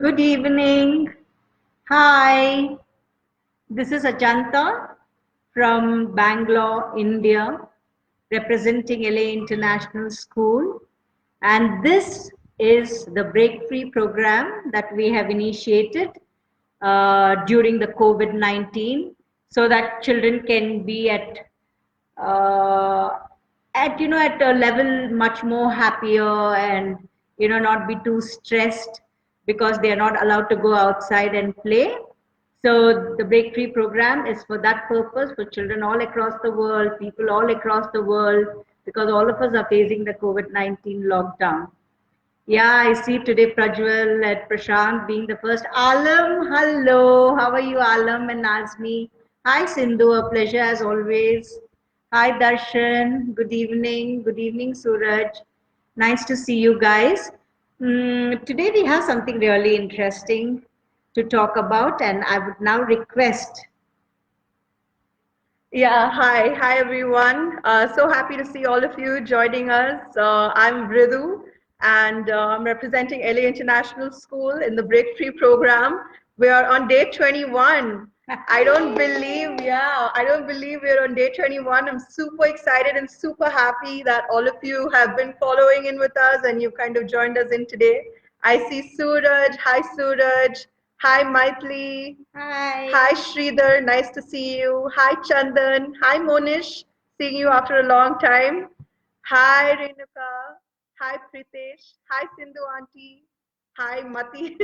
Good evening. Hi, this is Ajanta from Bangalore, India, representing LA International School. And this is the Break Free program that we have initiated during the COVID 19 so that children can be uh, at a level much more happier and not be too stressed because they are not allowed to go outside and play. So the Break Free program is for that purpose, for children all across the world, people all across the world, because all of us are facing the COVID-19 lockdown. Yeah, I see today Prajwal and Prashant being the first. Alam, hello. How are you, Alam and Nazmi? Hi, Sindhu. A pleasure as always. Hi, Darshan. Good evening. Good evening, Suraj. Nice to see you guys. Today we have something really interesting to talk about, and I would now request. Yeah, hi everyone. So happy to see all of you joining us. I'm Ridu, and I'm representing LA International School in the Break Free program. We are on day 21. I don't believe we're on day 21. I'm super excited and super happy that all of you have been following in with us and you kind of joined us in today. I see Suraj. Hi, Suraj. Hi, Maitli. Hi. Hi, Sridhar. Nice to see you. Hi, Chandan. Hi, Monish. Seeing you after a long time. Hi, Renuka. Hi, Pritesh. Hi, Sindhu Auntie. Hi, Mati.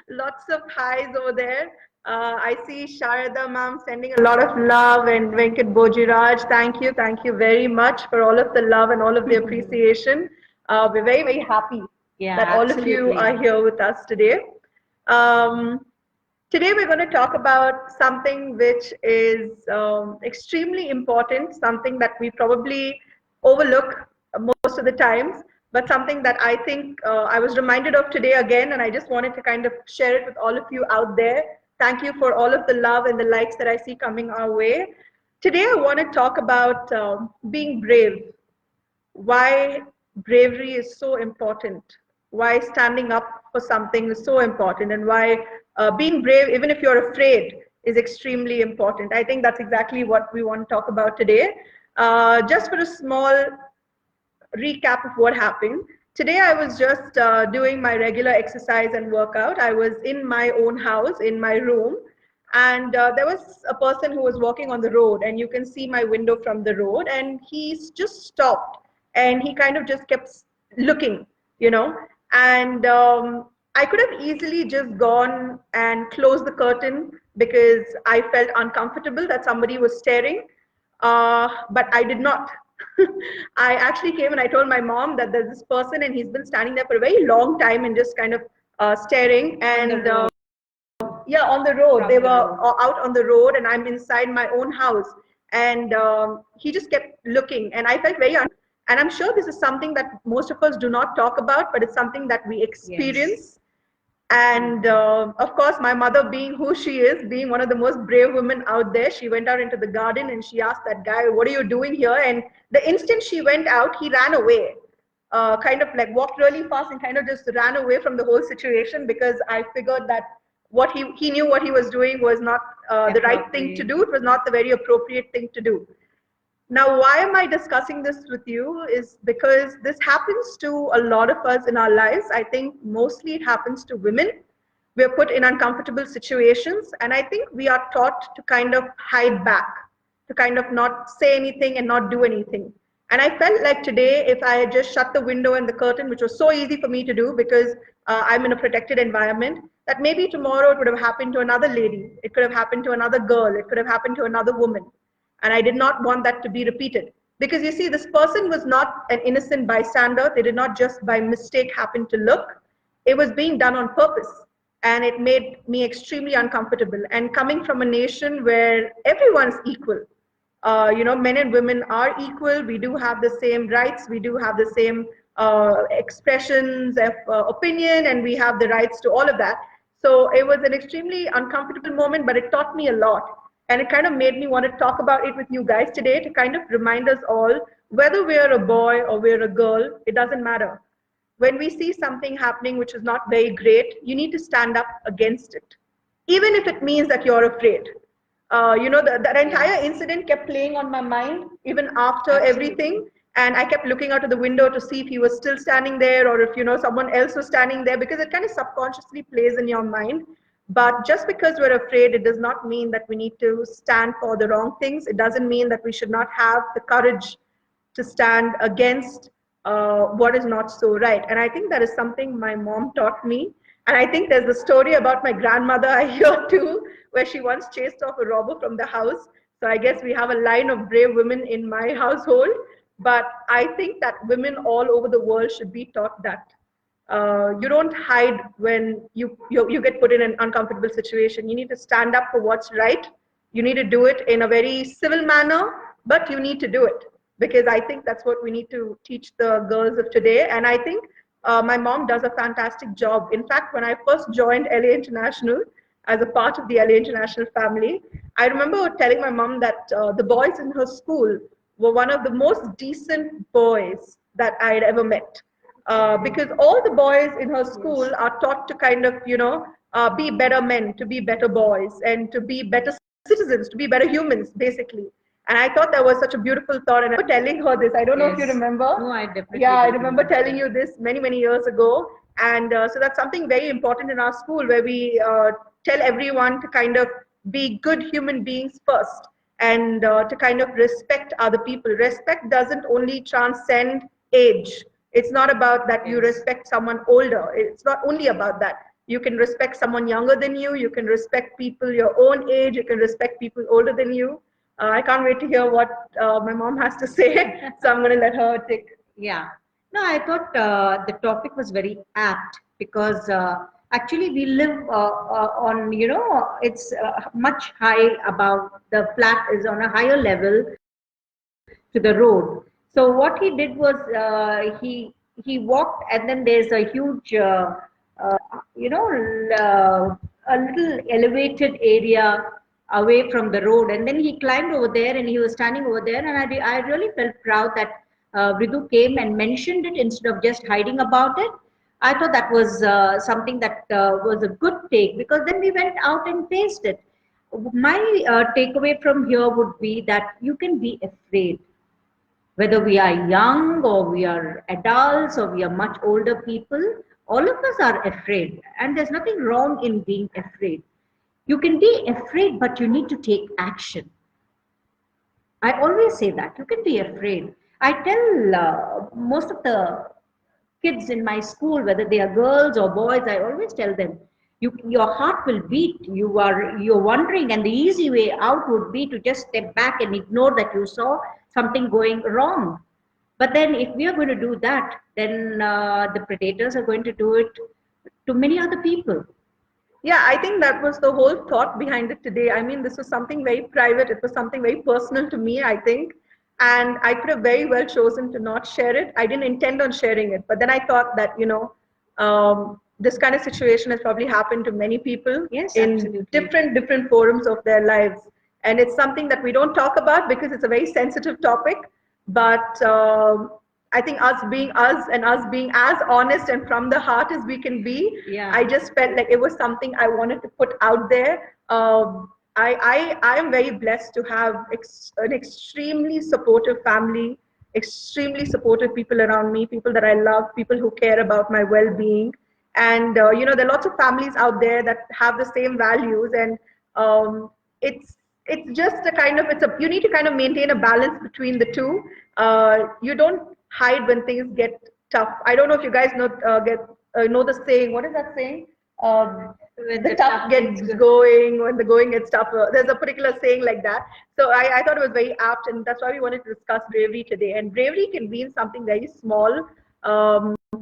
Lots of highs over there. I see Sharada ma'am sending a lot of love and Venkat Bojiraj. Thank you very much for all of the love and all of the appreciation. We're very, very happy Yeah, that all of you absolutely. are here with us today. Um, Today, we're going to talk about something which is extremely important, something that we probably overlook most of the times, but something that I think I was reminded of today again, and I just wanted to kind of share it with all of you out there. Thank you for all of the love and the likes that I see coming our way. Today, I want to talk about being brave, why bravery is so important, why standing up for something is so important, and why being brave, even if you're afraid, is extremely important. I think that's exactly what we want to talk about today. Just for a small recap of what happened. Today, I was just doing my regular exercise and workout. I was in my own house, in my room, and there was a person who was walking on the road, and you can see my window from the road, and he's just stopped and he kind of just kept looking, you know, and I could have easily just gone and closed the curtain because I felt uncomfortable that somebody was staring, but I did not. I actually came and I told my mom that there's this person and he's been standing there for a very long time and just kind of staring. And yeah, on the road, they were out on the road, and I'm inside my own house. And he just kept looking, and I felt very and I'm sure this is something that most of us do not talk about, but it's something that we experience. And of course, my mother, being who she is, being one of the most brave women out there, she went out into the garden and she asked that guy, "What are you doing here?" And the instant she went out, he ran away, kind of like walked really fast and kind of just ran away from the whole situation, because I figured that he knew what he was doing was not the right thing to do. It was not the very appropriate thing to do. Now, why am I discussing this with you is because this happens to a lot of us in our lives. I think mostly it happens to women. We're put in uncomfortable situations, and I think we are taught to kind of hide back, to kind of not say anything and not do anything. And I felt like today, if I had just shut the window and the curtain, which was so easy for me to do because I'm in a protected environment, that maybe tomorrow it would have happened to another lady, it could have happened to another girl, it could have happened to another woman. And I did not want that to be repeated. Because you see, this person was not an innocent bystander. They did not just by mistake happen to look. It was being done on purpose. And it made me extremely uncomfortable. And coming from a nation where everyone's equal, men and women are equal. We do have the same rights. We do have the same expressions of opinion, and we have the rights to all of that. So it was an extremely uncomfortable moment, but it taught me a lot. And it kind of made me want to talk about it with you guys today to kind of remind us all, whether we're a boy or we're a girl, it doesn't matter. when we see something happening which is not very great, you need to stand up against it, even if it means that you're afraid. That entire incident kept playing on my mind even after everything. And I kept looking out of the window to see if he was still standing there, or if, someone else was standing there, because it kind of subconsciously plays in your mind. But just because we're afraid, it does not mean that we need to stand for the wrong things. It doesn't mean that we should not have the courage to stand against what is not so right. And I think that is something my mom taught me. And I think there's a story about my grandmother I hear too, where she once chased off a robber from the house. So I guess we have a line of brave women in my household. But I think that women all over the world should be taught that. You don't hide when you get put in an uncomfortable situation. You need to stand up for what's right. You need to do it in a very civil manner, but you need to do it, because I think that's what we need to teach the girls of today. And I think my mom does a fantastic job. In fact, when I first joined LA International as a part of the LA International family, I remember telling my mom that the boys in her school were one of the most decent boys that I had ever met. Because all the boys in her school are taught to kind of, be better men, to be better boys, and to be better citizens, to be better humans, basically. And I thought that was such a beautiful thought. And I remember telling her this. I don't know if you remember. No, I definitely. Yeah, I remember telling you this many, many years ago. And so that's something very important in our school, where we tell everyone to kind of be good human beings first, and to kind of respect other people. Respect doesn't only transcend age. It's not about that you respect someone older. It's not only about that. You can respect someone younger than you. You can respect people your own age. You can respect people older than you. I can't wait to hear what my mom has to say. So I'm going to let her take. Yeah. No, I thought the topic was very apt, because actually we live on, it's much high above, the flat is on a higher level to the road. So what he did was he walked, and then there's a huge, a little elevated area away from the road, and then he climbed over there, and he was standing over there, and I really felt proud that Vridu came and mentioned it instead of just hiding about it. I thought that was something that was a good take, because then we went out and faced it. My takeaway from here would be that you can be afraid, whether we are young or we are adults or we are much older people. All of us are afraid, and there's nothing wrong in being afraid. You can be afraid, but you need to take action. I always say that. You can be afraid. I tell most of the kids in my school, whether they are girls or boys, I always tell them, your heart will beat. You're wondering, and the easy way out would be to just step back and ignore that you saw something going wrong. But then if we are going to do that, then the predators are going to do it to many other people. Yeah, I think that was the whole thought behind it today. I mean, this was something very private. It was something very personal to me, I think. And I could have very well chosen to not share it. I didn't intend on sharing it. But then I thought that, this kind of situation has probably happened to many people in different forums of their lives. And it's something that we don't talk about because it's a very sensitive topic. But I think us being us, and us being as honest and from the heart as we can be, I just felt like it was something I wanted to put out there. I am very blessed to have an extremely supportive family, extremely supportive people around me, people that I love, people who care about my well-being. And there are lots of families out there that have the same values, and it's just a kind of, you need to kind of maintain a balance between the two. You don't hide when things get tough. I don't know if you guys know the saying. What is that saying? When the tough gets going, when the going gets tougher. There's a particular saying like that. So I thought it was very apt, and that's why we wanted to discuss bravery today. And bravery can be in something very small.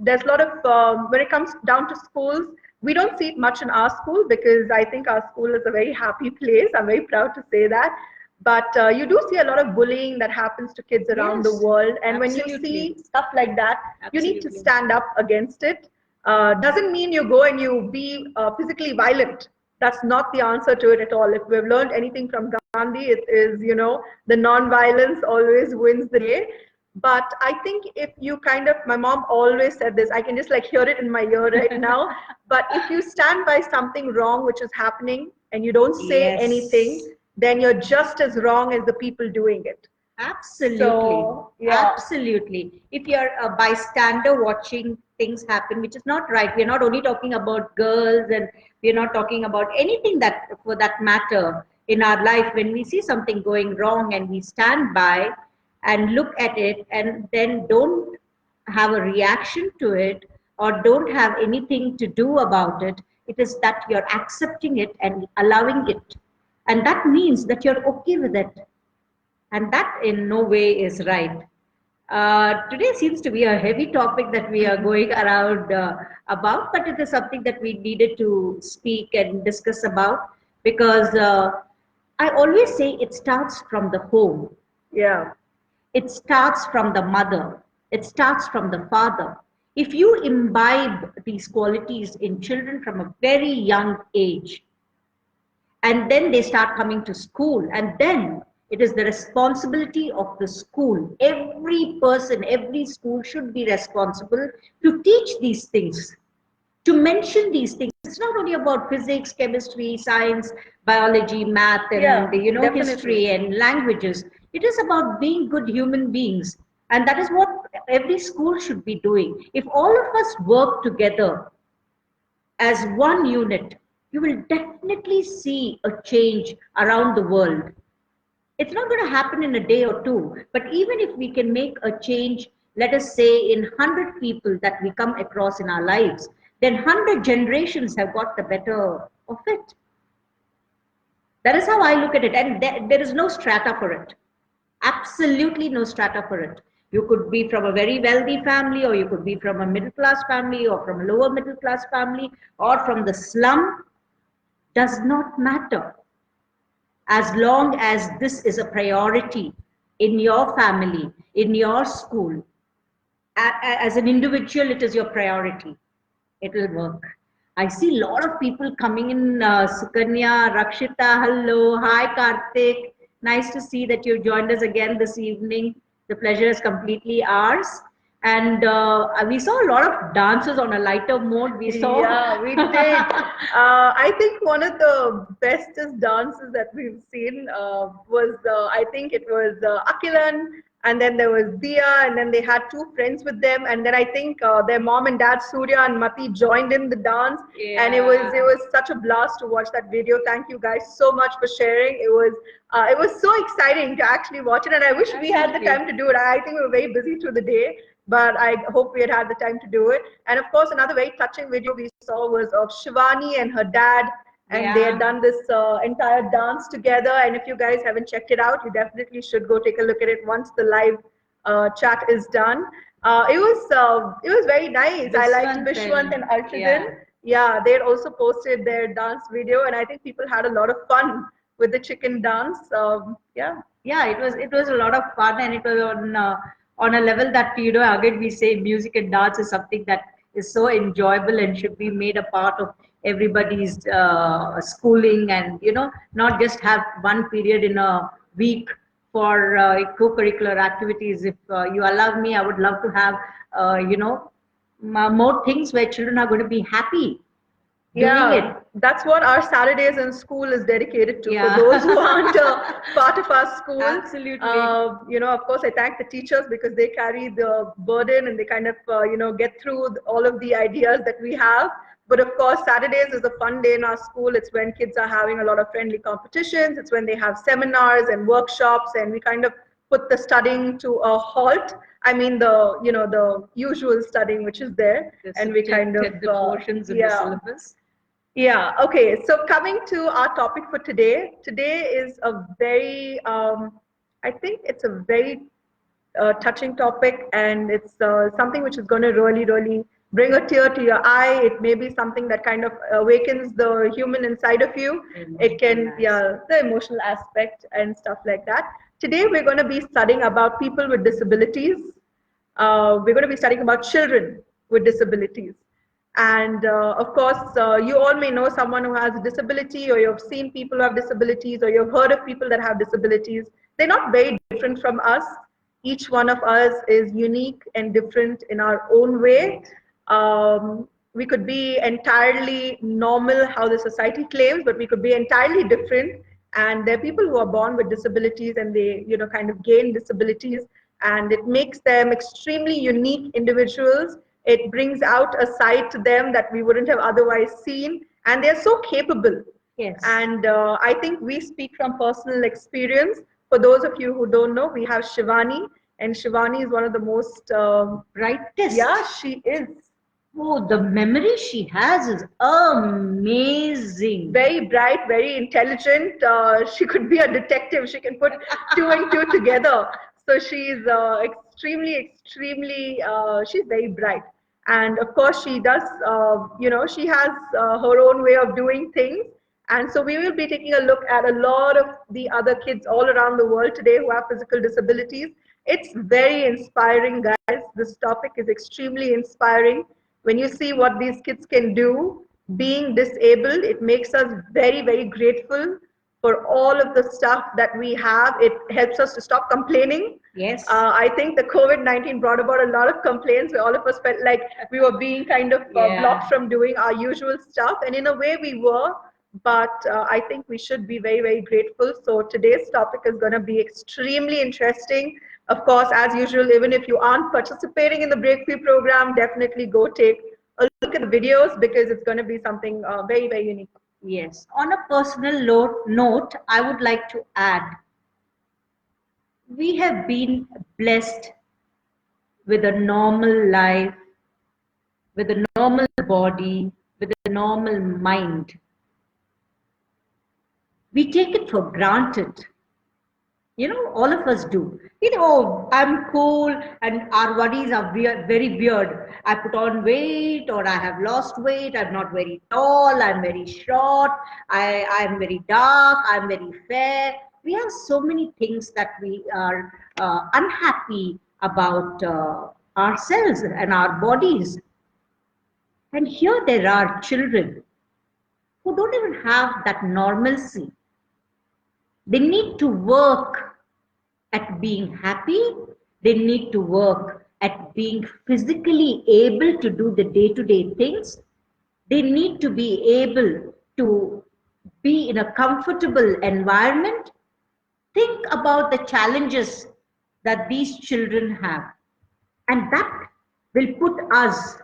There's a lot of, when it comes down to schools, we don't see it much in our school, because I think our school is a very happy place. I'm very proud to say that. But you do see a lot of bullying that happens to kids around the world. And when you see stuff like that, you need to stand up against it. Doesn't mean you go and you be physically violent. That's not the answer to it at all. If we've learned anything from Gandhi, it is, the non-violence always wins the day. But I think if you kind of, my mom always said this, I can just like hear it in my ear right now. But if you stand by something wrong which is happening and you don't say anything, Yes. then you're just as wrong as the people doing it. Absolutely. So, yeah. Absolutely. If you're a bystander watching things happen, which is not right, we're not only talking about girls and we're not talking about anything that, for that matter, in our life, when we see something going wrong and we stand by and look at it and then don't have a reaction to it or don't have anything to do about it, it is that you're accepting it and allowing it. And that means that you're okay with it, and that in no way is right. Today seems to be a heavy topic that we are going around about, but it is something that we needed to speak and discuss about because I always say it starts from the home. Yeah. It starts from the mother. It starts from the father. If you imbibe these qualities in children from a very young age, and then they start coming to school, and then it is the responsibility of the school. Every person, every school should be responsible to teach these things, to mention these things. It's not only about physics, chemistry, science, biology, math, and Yeah, history definitely. and languages. It is about being good human beings, and that is what every school should be doing. If all of us work together as one unit, you will definitely see a change around the world. It's not going to happen in a day or two, but even if we can make a change, let us say in 100 people that we come across in our lives, then 100 generations have got the better of it. That is how I look at it, and there is no strata for it. Absolutely no strata for it. You could be from a very wealthy family, or you could be from a middle class family, or from a lower middle class family, or from the slum. Does not matter. As long as this is a priority in your family, in your school, as an individual, it is your priority. It will work. I see a lot of people coming in. Sukanya, Rakshita, hello. Hi, Karthik. Nice to see that you joined us again this evening. The pleasure is completely ours. And we saw a lot of dances on a lighter mode. We saw. Yeah, we did. I think one of the bestest dances that we've seen was, I think it was Akilan, and then there was Dia, and then they had two friends with them, and then I think their mom and dad, Surya and Mati, joined in the dance, and it was such a blast to watch that video. Thank you guys so much for sharing. It was so exciting to actually watch it, and I wish we had the time to do it. I think we were very busy through the day, but I hope we had the time to do it. And of course, another very touching video we saw was of Shivani and her dad, and they had done this entire dance together. And if you guys haven't checked it out, you definitely should go take a look at it once the live chat is done. It was very nice. I liked Vishwant and Arshadin. Yeah, they had also posted their dance video, and I think people had a lot of fun with the chicken dance. Yeah. Yeah, it was a lot of fun, and it was on a level that again we say music and dance is something that is so enjoyable and should be made a part of everybody's schooling, and not just have one period in a week for co-curricular activities. If you allow me, I would love to have more things where children are going to be happy doing it. That's what our Saturdays in school is dedicated to. Yeah. For those who aren't part of our school, Absolutely. of course, I thank the teachers because they carry the burden and they kind of, get through all of the ideas that we have. But of course, Saturdays is a fun day in our school. It's when kids are having a lot of friendly competitions. It's when they have seminars and workshops, and we kind of put the studying to a halt. I mean, the usual studying which is there, and we kind of get the portions in the syllabus. Yeah, okay. So coming to our topic for today, today is a very, I think it's a very touching topic, and it's something which is going to really, really bring a tear to your eye. It may be something that kind of awakens the human inside of you. It can, the emotional aspect and stuff like that. Today, we're going to be studying about people with disabilities. We're going to be studying about children with disabilities. And of course, you all may know someone who has a disability, or you've seen people who have disabilities, or you've heard of people that have disabilities. They're not very different from us. Each one of us is unique and different in our own way. We could be entirely normal, how the society claims, but we could be entirely different. And there are people who are born with disabilities and they, kind of gain disabilities, and it makes them extremely unique individuals. It brings out a side to them that we wouldn't have otherwise seen, and they're so capable. Yes. And I think we speak from personal experience. For those of you who don't know, we have Shivani, and Shivani is one of the most brightest. Yeah, she is. Oh, the memory she has is amazing. Very bright, very intelligent. She could be a detective. She can put two and two together. So she's extremely, she's very bright. And of course, she does, she has her own way of doing things. And so we will be taking a look at a lot of the other kids all around the world today who have physical disabilities. It's very inspiring, guys. This topic is extremely inspiring. When you see what these kids can do, being disabled, it makes us very, very grateful for all of the stuff that we have. It helps us to stop complaining. Yes. I think the COVID-19 brought about a lot of complaints where all of us felt like we were being kind of blocked from doing our usual stuff. And in a way we were, but I think we should be very, very grateful. So today's topic is going to be extremely interesting. Of course, as usual, even if you aren't participating in the Breakthrough program, definitely go take a look at the videos because it's going to be something very, very unique. Yes. On a personal note, I would like to add, we have been blessed with a normal life, with a normal body, with a normal mind. We take it for granted. All of us do. I'm cool, and our bodies are very weird. I put on weight, or I have lost weight. I'm not very tall. I'm very short. I'm very dark. I'm very fair. We have so many things that we are unhappy about ourselves and our bodies. And here there are children who don't even have that normalcy. They need to work at being happy. They need to work at being physically able to do the day-to-day things. They need to be able to be in a comfortable environment. Think about the challenges that these children have. And that will put us,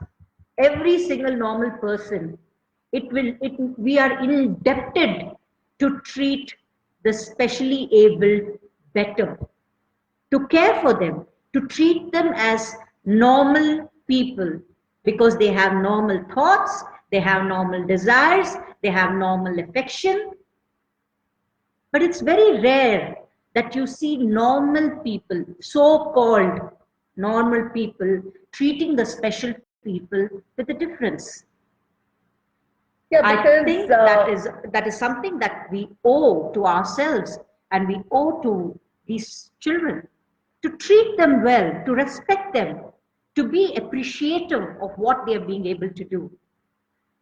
every single normal person, we are indebted to treat the specially able better, to care for them, to treat them as normal people, because they have normal thoughts, they have normal desires, they have normal affection. But it's very rare that you see normal people, so-called normal people, treating the special people with a difference. Yeah, because I think that is something that we owe to ourselves, and we owe to these children, to treat them well, to respect them, to be appreciative of what they are being able to do.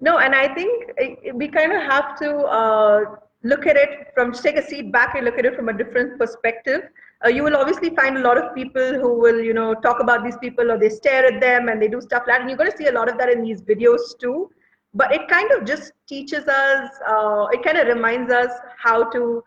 No, and I think we kind of have to look at it from, take a seat back and look at it from a different perspective. You will obviously find a lot of people who will, talk about these people, or they stare at them and they do stuff like that. And you're going to see a lot of that in these videos too. But it kind of just teaches us, it kind of reminds us how to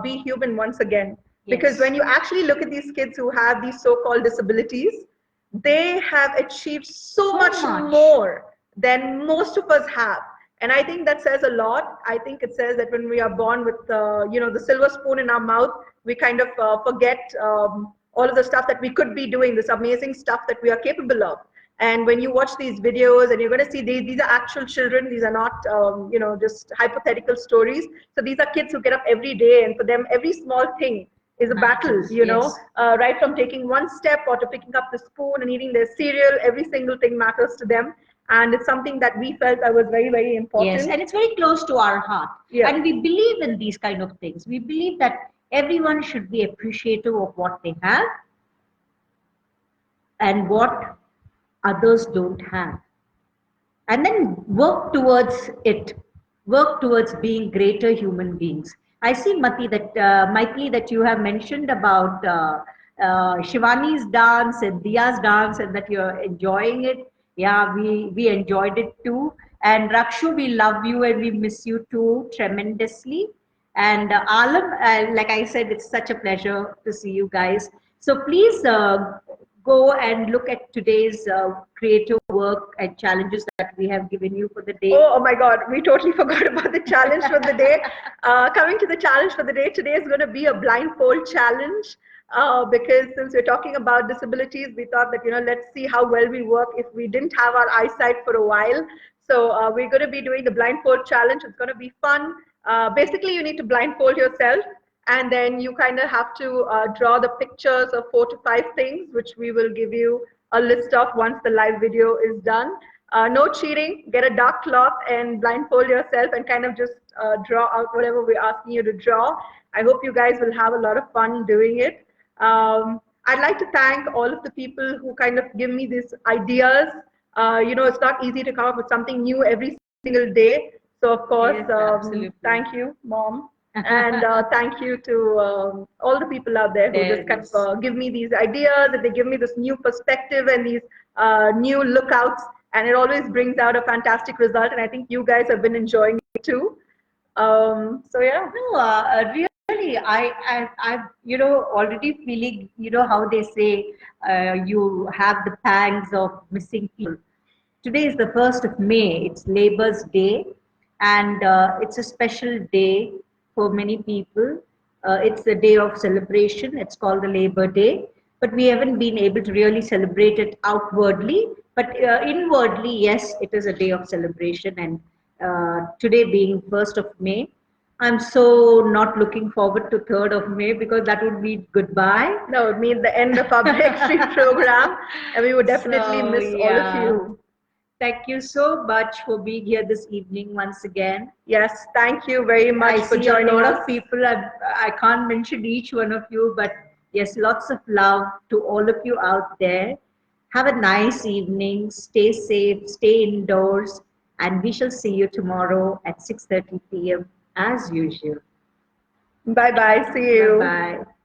be human once again. Yes. Because when you actually look at these kids who have these so-called disabilities, they have achieved so much more than most of us have. And I think that says a lot. I think it says that when we are born with, the silver spoon in our mouth, we kind of forget all of the stuff that we could be doing, this amazing stuff that we are capable of. And when you watch these videos, and you're going to see these are actual children. These are not, just hypothetical stories. So these are kids who get up every day, and for them, every small thing is a battle, right from taking one step or to picking up the spoon and eating their cereal. Every single thing matters to them. And it's something that we felt that was very, very important. Yes, and it's very close to our heart. Yeah. And we believe in these kind of things. We believe that everyone should be appreciative of what they have and what others don't have. And then work towards it. Work towards being greater human beings. I see, Maithili, that you have mentioned about Shivani's dance and Dia's dance, and that you're enjoying it. Yeah, we enjoyed it too. And Rakshu, we love you and we miss you too tremendously. And Alam, like I said, it's such a pleasure to see you guys. So please go and look at today's creative work and challenges that we have given you for the day. Oh my God, we totally forgot about the challenge for the day. Coming to the challenge for the day, today is going to be a blindfold challenge. Because since we're talking about disabilities, we thought that, let's see how well we work if we didn't have our eyesight for a while. So we're going to be doing the blindfold challenge. It's going to be fun. Basically, you need to blindfold yourself, and then you kind of have to draw the pictures of 4 to 5 things, which we will give you a list of once the live video is done. No cheating. Get a dark cloth and blindfold yourself and kind of just draw out whatever we're asking you to draw. I hope you guys will have a lot of fun doing it. I'd like to thank all of the people who kind of give me these ideas. It's not easy to come up with something new every single day. So, of course, Yes, thank you, Mom. And thank you to all the people out there who just kind of give me these ideas, and they give me this new perspective and these new lookouts. And it always brings out a fantastic result. And I think you guys have been enjoying it too. So, yeah. No, really, already feeling, how they say you have the pangs of missing people. Today is the 1st of May. It's Labor's Day, and it's a special day for many people. It's a day of celebration. It's called the Labor Day, but we haven't been able to really celebrate it outwardly. But inwardly, yes, it is a day of celebration. And today being 1st of May, I'm so not looking forward to 3rd of May because that would be goodbye. No, it means the end of our breakthrough program, and we would definitely miss all of you. Thank you so much for being here this evening once again. Yes, thank you very much for joining us. A lot of people, I can't mention each one of you, but yes, lots of love to all of you out there. Have a nice evening. Stay safe, stay indoors, and we shall see you tomorrow at 6:30 p.m. as usual. Bye-bye. See you. Bye-bye.